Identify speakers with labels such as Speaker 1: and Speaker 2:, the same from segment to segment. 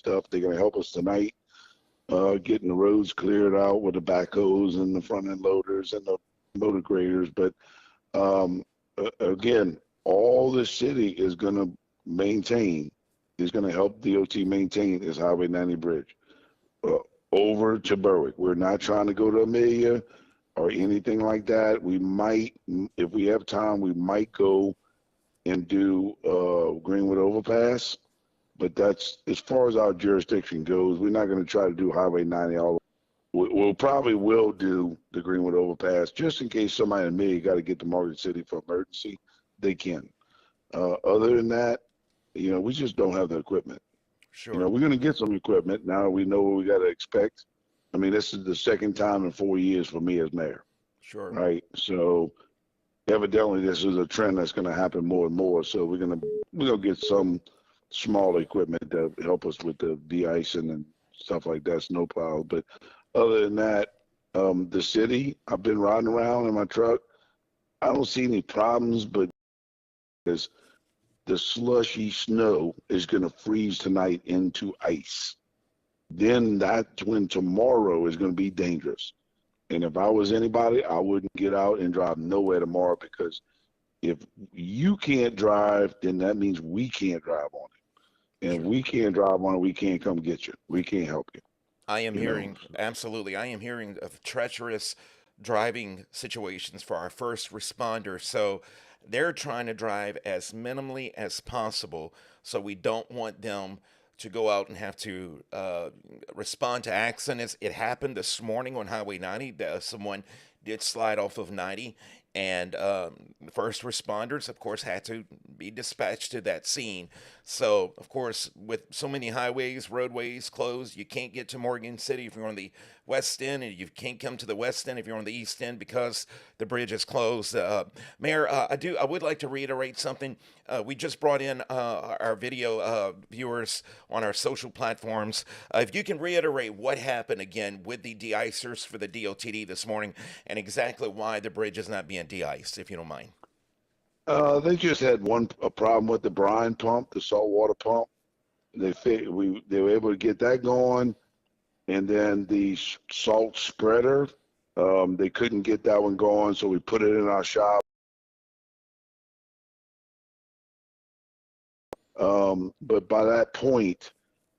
Speaker 1: stuff. They're going to help us tonight, getting the roads cleared out with the backhoes and the front end loaders and the motor graders. But again, all the city is going to maintain, is going to help DOT maintain this Highway 90 bridge uh, over to Berwick. We're not trying to go to Amelia or anything like that. We might, if we have time, we might go and do Greenwood Overpass, but that's as far as our jurisdiction goes. We're not going to try to do Highway 90 all. We'll probably will do the Greenwood Overpass just in case somebody in me got to get to Morgan City for emergency. They can. Other than that, we just don't have the equipment.
Speaker 2: Sure.
Speaker 1: We're going to get some equipment now. We know what we got to expect. I mean, this is the second time in 4 years for me as mayor,
Speaker 2: Sure.
Speaker 1: right? So evidently, this is a trend that's going to happen more and more. So we're gonna get some small equipment to help us with the de-icing and stuff like that, snow plow. But other than that, the city, I've been riding around in my truck. I don't see any problems, but because the slushy snow is going to freeze tonight into ice. Then that's when tomorrow is going to be dangerous. And if I was anybody, I wouldn't get out and drive nowhere tomorrow, because if you can't drive, then that means we can't drive on it. And if we can't drive on it, we can't come get you. We can't help you.
Speaker 2: I am
Speaker 1: You know.
Speaker 2: hearing, absolutely, I am hearing of treacherous driving situations for our first responders. So they're trying to drive as minimally as possible. So we don't want them to go out and have to respond to accidents. It happened this morning on Highway 90. Someone did slide off of 90, and first responders, of course, had to be dispatched to that scene. So, of course, with so many highways, roadways closed, you can't get to Morgan City if you're on the west end, and you can't come to the west end if you're on the east end because the bridge is closed. Mayor, I would like to reiterate something. We just brought in our video viewers on our social platforms. If you can reiterate what happened again with the de-icers for the DOTD this morning, and exactly why the bridge is not being de-iced, if you don't mind.
Speaker 1: They just had a problem with the brine pump, the saltwater pump. They were able to get that going, and then the salt spreader, they couldn't get that one going, so we put it in our shop. But by that point,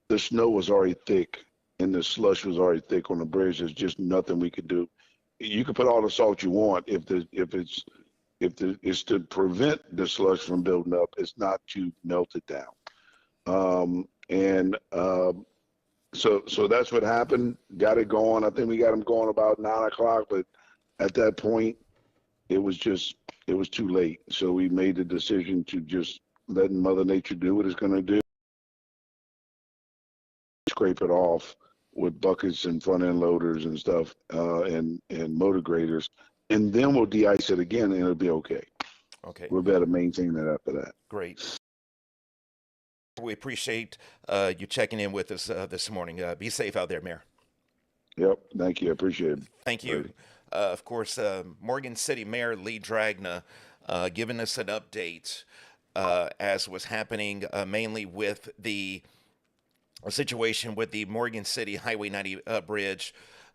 Speaker 1: the snow was already thick and the slush was already thick on the bridge. There's just nothing we could do. You can put all the salt you want it's to prevent the slush from building up. It's not to melt it down. So that's what happened. Got it going. I think we got them going about 9 o'clock, but at that point, it was too late. So we made the decision to just let Mother Nature do what it's going to do. Scrape it off with buckets and front end loaders and stuff, and motor graders, and then we'll de-ice it again, and it'll be okay.
Speaker 2: Okay.
Speaker 1: We'll better maintain that after that.
Speaker 2: Great. We appreciate you checking in with us this morning. Be safe out there, Mayor.
Speaker 1: Yep. Thank you. I appreciate it.
Speaker 2: Thank you. Of course, Morgan City Mayor Lee Dragna giving us an update as was happening mainly with the situation with the Morgan City Highway 90 bridge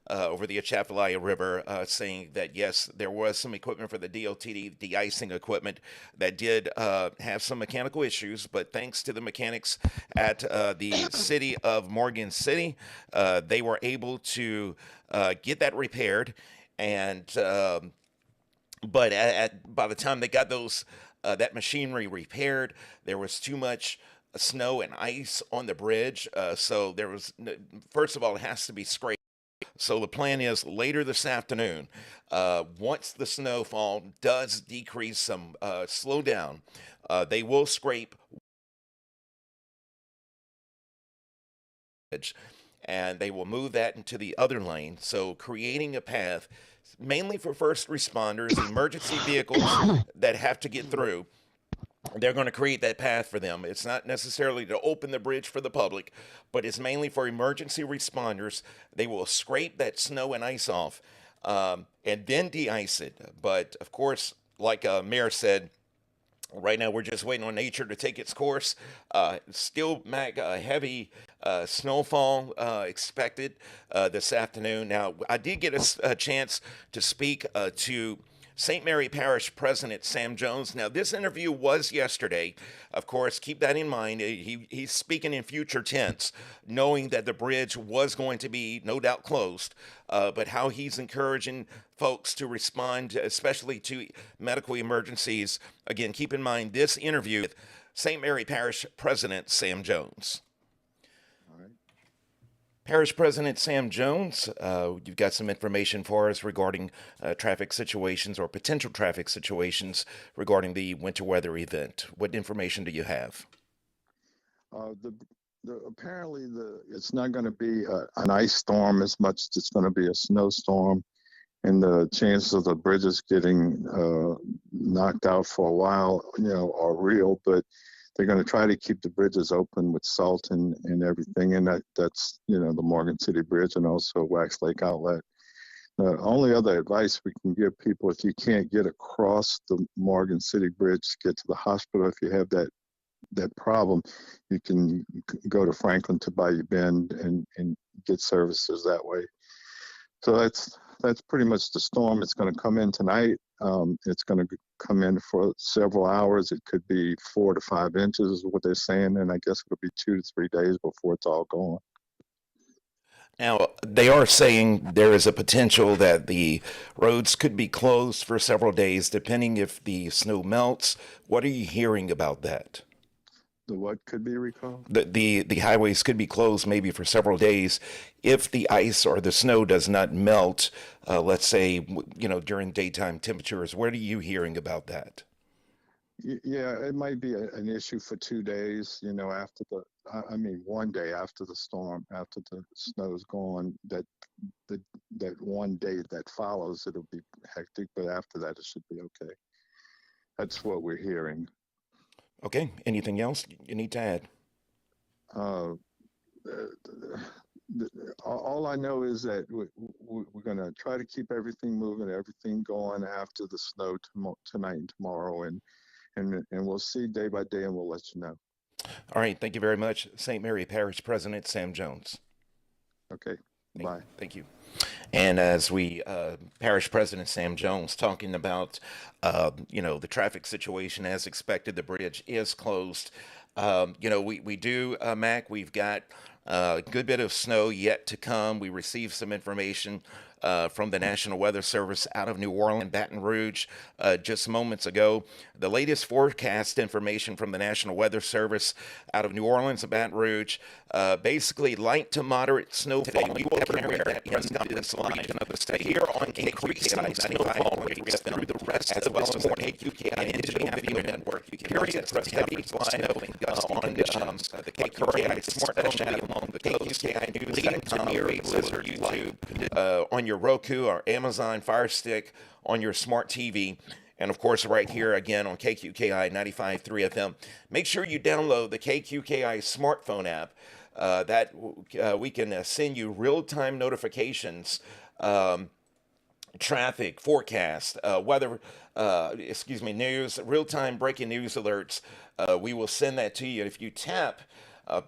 Speaker 2: over the Atchafalaya River, saying that yes, there was some equipment for the DOTD de-icing equipment that did have some mechanical issues, but thanks to the mechanics at the city of Morgan City, they were able to get that repaired. And but by the time they got those that machinery repaired, there was too much snow and ice on the bridge. So there was, first of all, it has to be scraped. So the plan is later this afternoon, once the snowfall does decrease some, slow down, they will scrape and they will move that into the other lane. So creating a path mainly for first responders, emergency vehicles that have to get through. They're going to create that path for them. It's not necessarily to open the bridge for the public, but it's mainly for emergency responders. They will scrape that snow and ice off and then de-ice it. But of course, like Mayor said, Right now, we're just waiting on nature to take its course. Still, Mac, heavy snowfall expected this afternoon. Now, I did get a chance to speak to St. Mary Parish President Sam Jones. Now, this interview was yesterday. Of course, keep that in mind. He's speaking in future tense, knowing that the bridge was going to be no doubt closed, but how he's encouraging folks to respond, especially to medical emergencies. Again, keep in mind this interview with St. Mary Parish President Sam Jones.
Speaker 3: All right.
Speaker 2: Parish President Sam Jones, you've got some information for us regarding traffic situations or potential traffic situations regarding the winter weather event. What information do you have?
Speaker 3: Apparently it's not going to be an ice storm as much as it's going to be a snowstorm, and the chances of the bridges getting knocked out for a while, are real. But they're going to try to keep the bridges open with salt and everything, and that's the Morgan City Bridge and also Wax Lake Outlet. The only other advice we can give people, if you can't get across the Morgan City Bridge to get to the hospital, if you have that problem, you can go to Franklin to Bayou Bend and get services that way. So that's pretty much the storm. It's going to come in tonight. It's going to come in for several hours. It could be 4 to 5 inches is what they're saying, and I guess it'll be 2 to 3 days before it's all gone.
Speaker 2: Now, they are saying there is a potential that the roads could be closed for several days, depending if the snow melts. What are you hearing about that?
Speaker 3: The what could be recalled?
Speaker 2: The highways could be closed maybe for several days if the ice or the snow does not melt. Let's say during daytime temperatures. What are you hearing about that?
Speaker 3: Yeah, it might be an issue for 2 days. After I mean 1 day after the storm, after the snow's gone. That 1 day that follows, it'll be hectic. But after that, it should be okay. That's what we're hearing.
Speaker 2: Okay. Anything else you need to add?
Speaker 3: Uh, all I know is that we're going to try to keep everything moving, everything going after the snow tonight and tomorrow, and we'll see day by day, and we'll let you know.
Speaker 2: All right. Thank you very much, St. Mary Parish President Sam Jones.
Speaker 3: Okay. Bye.
Speaker 2: Thank you. And as we, Parish President Sam Jones, talking about, the traffic situation as expected, the bridge is closed. We do, Mac, we've got a good bit of snow yet to come. We received some information from the National Weather Service out of New Orleans and Baton Rouge just moments ago. The latest forecast information from the National Weather Service out of New Orleans and Baton Rouge, basically light to moderate snowfall. We will carry that in this region of the state. Here on KQKI, snowfall rates through the rest as well as the KQKI Digital Video Network. You can periods of heavy snowing on the KQKI smartphone along the KQKI News leading to near a blizzard YouTube on your Roku or Amazon Fire Stick on your smart TV. And of course, right here again on KQKI 95.3 FM. Make sure you download the KQKI smartphone app. That we can send you real-time notifications, traffic forecast, weather, news, real-time breaking news alerts. We will send that to you. If you tap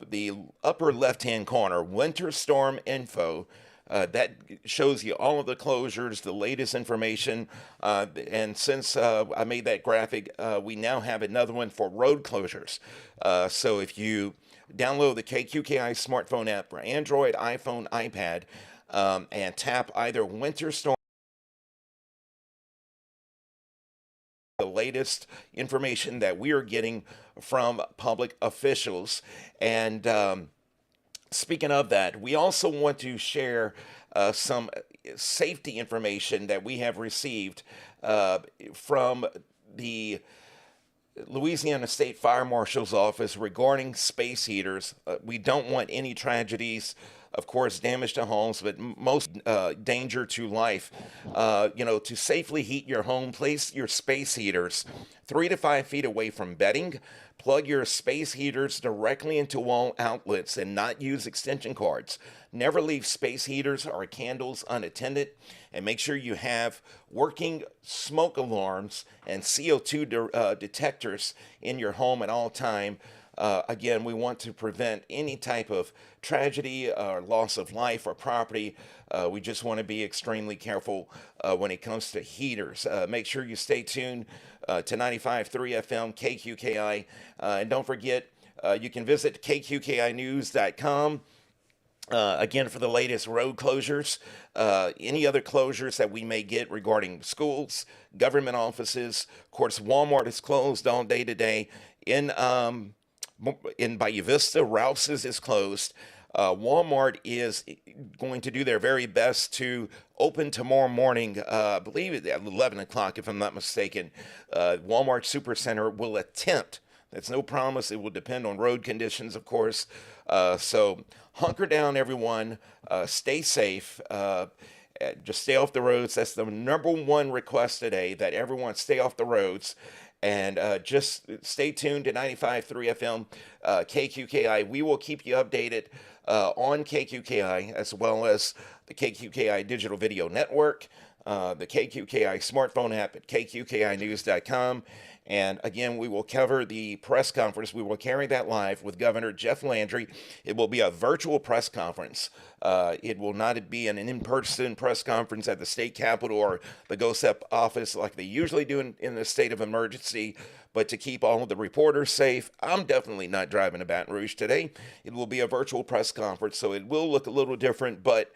Speaker 2: the upper left-hand corner, Winter Storm Info, that shows you all of the closures, the latest information. And since I made that graphic, we now have another one for road closures. So if you download the KQKI smartphone app for Android, iPhone, iPad, and tap either Winter Storm, the latest information that we are getting from public officials. And speaking of that, we also want to share some safety information that we have received from the Louisiana State Fire Marshal's office regarding space heaters. We don't want any tragedies of course, damage to homes, but most danger to life. To safely heat your home, place your space heaters 3 to 5 feet away from bedding. Plug your space heaters directly into wall outlets and not use extension cords. Never leave space heaters or candles unattended. And make sure you have working smoke alarms and CO2 detectors in your home at all time. Again, we want to prevent any type of tragedy or loss of life or property. We just want to be extremely careful when it comes to heaters. Make sure you stay tuned to 95.3 FM KQKI. And don't forget, you can visit kqkinews.com. Again, for the latest road closures, any other closures that we may get regarding schools, government offices. Of course, Walmart is closed all day today. In Bayou Vista, Rouse's is closed. Walmart is going to do their very best to open tomorrow morning, I believe at 11 o'clock, if I'm not mistaken. Walmart Supercenter will attempt. That's no promise. It will depend on road conditions, of course. So hunker down, everyone. Stay safe. Just stay off the roads. That's the number one request today, that everyone stay off the roads. And just stay tuned to 95.3 FM KQKI. We will keep you updated on KQKI, as well as the KQKI Digital Video Network, the KQKI smartphone app at kqkinews.com. And again, we will cover the press conference. We will carry that live with Governor Jeff Landry. It will be a virtual press conference. It will not be an in-person press conference at the state capitol or the GOSEP office like they usually do in the state of emergency. But to keep all of the reporters safe, I'm definitely not driving to Baton Rouge today. It will be a virtual press conference, so it will look a little different. But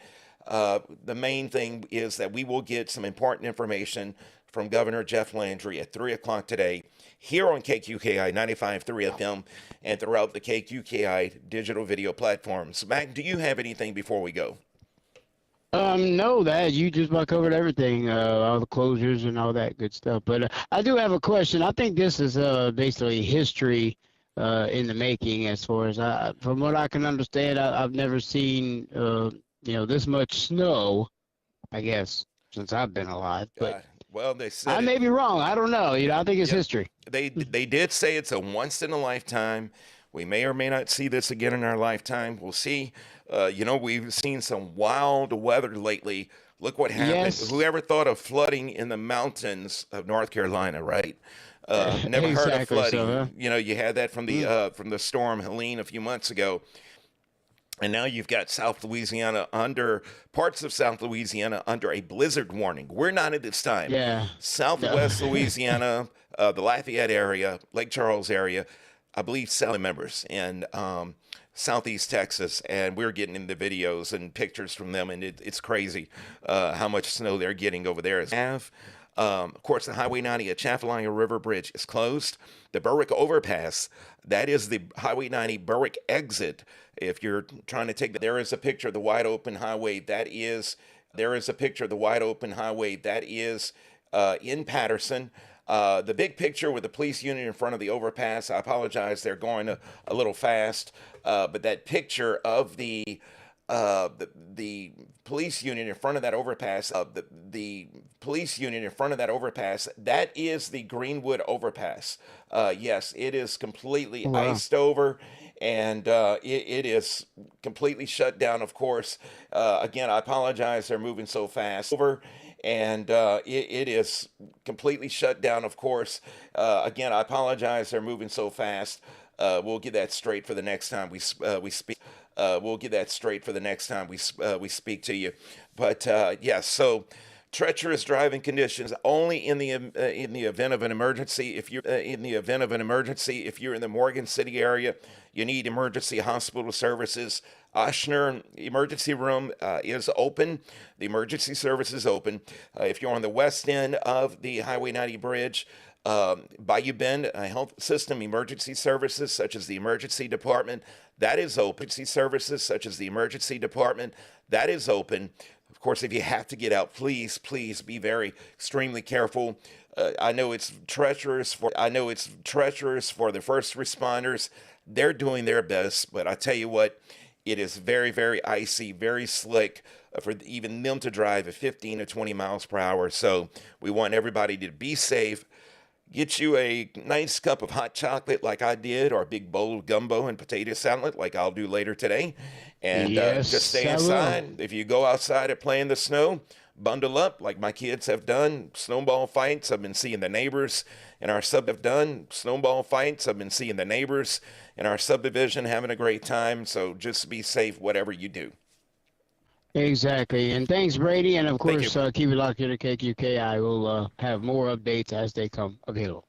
Speaker 2: the main thing is that we will get some important information from Governor Jeff Landry at 3 o'clock today here on KQKI 95.3 FM and throughout the KQKI digital video platforms. Mac, do you have anything before we go?
Speaker 4: No, that you just about covered everything, all the closures and all that good stuff. But I do have a question. I think this is basically history in the making, as far as from what I can understand. I've never seen this much snow, I guess, since I've been alive. But
Speaker 2: well, they said
Speaker 4: I may be wrong. I don't know. I think it's history.
Speaker 2: They did say it's a once in a lifetime. We may or may not see this again in our lifetime. We'll see. We've seen some wild weather lately. Look what happened.
Speaker 4: Yes.
Speaker 2: Whoever thought of flooding in the mountains of North Carolina, right? Never heard of flooding.
Speaker 4: So, huh?
Speaker 2: You had that from the storm Helene a few months ago. And now you've got parts of South Louisiana under a blizzard warning. We're not at this time.
Speaker 4: Yeah.
Speaker 2: Southwest Louisiana, the Lafayette area, Lake Charles area, I believe 7 members, and Southeast Texas, and we're getting in the videos and pictures from them, and it's crazy how much snow they're getting over there. Of course, the Highway 90 at Chafalaya River Bridge is closed. The Berwick Overpass, that is the Highway 90 Berwick exit. If you're trying to take there is a picture of the wide open highway. There is a picture of the wide open highway that is in Patterson. The big picture with the police unit in front of the overpass, I apologize, they're going a little fast, but that picture of the police unit in front of that overpass, the police unit in front of that overpass, that is the Greenwood overpass. Yes, it is completely iced over, and it is completely shut down, of course. Again, I apologize, they're moving so fast. And it is completely shut down, of course. Again, I apologize, they're moving so fast. We'll get that straight for the next time we speak. We'll get that straight for the next time we speak to you. But yes, so treacherous driving conditions only in the event of an emergency. If you're in the Morgan City area, you need emergency hospital services. Ochsner Emergency Room is open. The emergency service is open. If you're on the west end of the Highway 90 bridge, Bayou Bend Health System emergency services, such as the emergency department, that is open. That is open. Of course, if you have to get out, please be very extremely careful. I know it's treacherous for the first responders. They're doing their best, but I tell you what, It is very, very icy, very slick for even them to drive at 15 to 20 miles per hour. So we want everybody to be safe. Get you a nice cup of hot chocolate like I did, or a big bowl of gumbo and potato salad like I'll do later today. And
Speaker 4: Yes,
Speaker 2: just stay
Speaker 4: I will.
Speaker 2: inside. If you go outside and play in the snow, bundle up like my kids have done. Snowball fights, I've been seeing the neighbors in our sub have done. Snowball fights, I've been seeing the neighbors in our subdivision having a great time. So just be safe, whatever you do.
Speaker 4: Exactly. And thanks, Brady. And of
Speaker 2: Thank
Speaker 4: course,
Speaker 2: you.
Speaker 4: keep it locked here to KQK. I will have more updates as they come available.